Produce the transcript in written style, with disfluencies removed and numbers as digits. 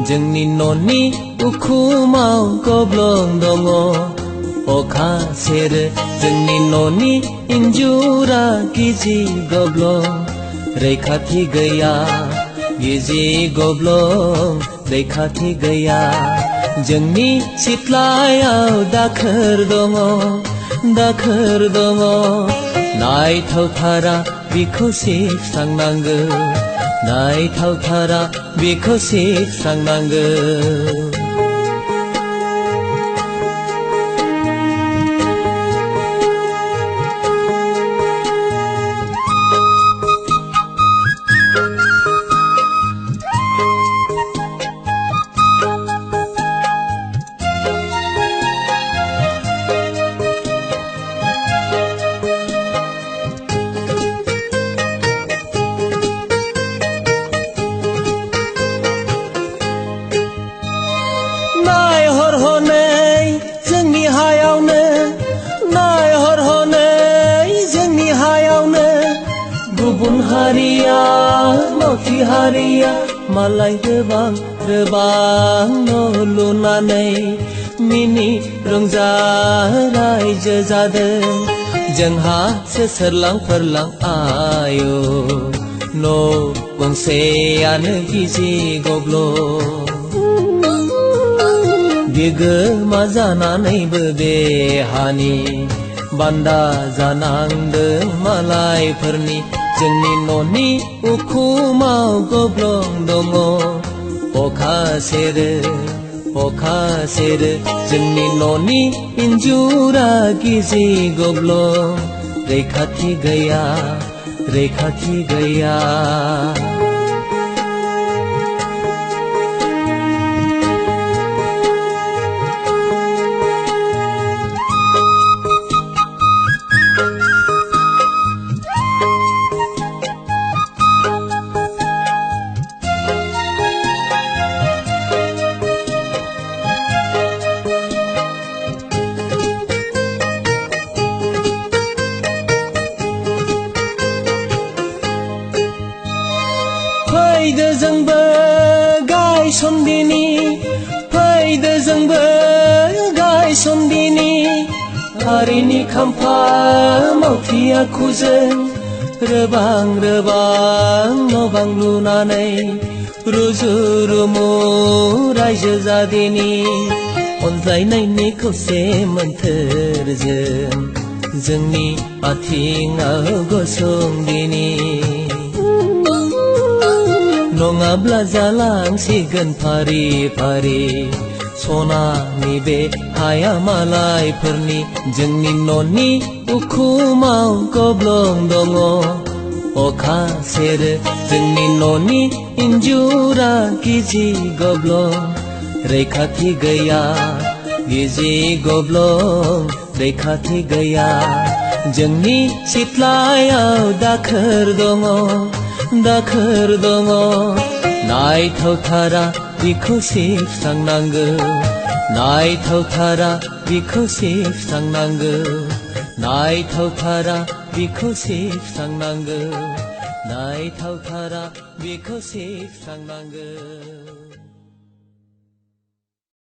जोंनि न'नि उखुमाव गब्लं दङ अखा सेरो जोंनि न'नि इन्जुरा गिजि गब्लं रैखाथि गैया गिजि गब्लं रैखाथि गैया जोंनि सिथ्लायाव दाखोर दङ नायथावथारा बिखौ सिबस्रांनांगौ नायथावथारा बिखौ सिबस्रांनांगौ गुबुन हारिया मावथि हारिया मालाय गोबां न' लुनानै मिनि रंजा रायजो जादों जोंहासो सोरलां फोरलां आयो न' गंसेयानो गिजि गब्लं बिगोमा जानानैबो देहानि बान्दा जानांदों मालायफोरनि जोंनि न'नि उखुमाव गब्लं दङ अखा सेरो जोंनि न'नि इन्जुरा गिजि गब्लं रैखाथि गैया फैदो जोंबो गायसनदिनि हारिनि खाम्फा मावथि आखुजों रोबां न' बां लुनानै रुजु रुमु रायजो जादिनि अनज्लायनायनि खौसे मोन्थोरजों जोंनि आथिङाव गसंदिनि नङाब्ला जालांसिगोन फारि फारि सनानि बे हाया मालायफोरनि जोंनि न'नि उखुमाव गब्लं दङ अखा सेरो जोंनि न'नि इन्जुरा गिजि गब्लं रैखाथि गैया गिजि गब्लं रैखाथि गैया जोंनि सिथ्लायाव दाखोर दङ नायथावथारा बिखौ सिबस्रांनांगौ नायथावथारा बिखौ सिबस्रांनांगौ नायथावथारा बिखौ सिबस्रांनांगौ नायथावथारा बिखौ सिबस्रांनांगौ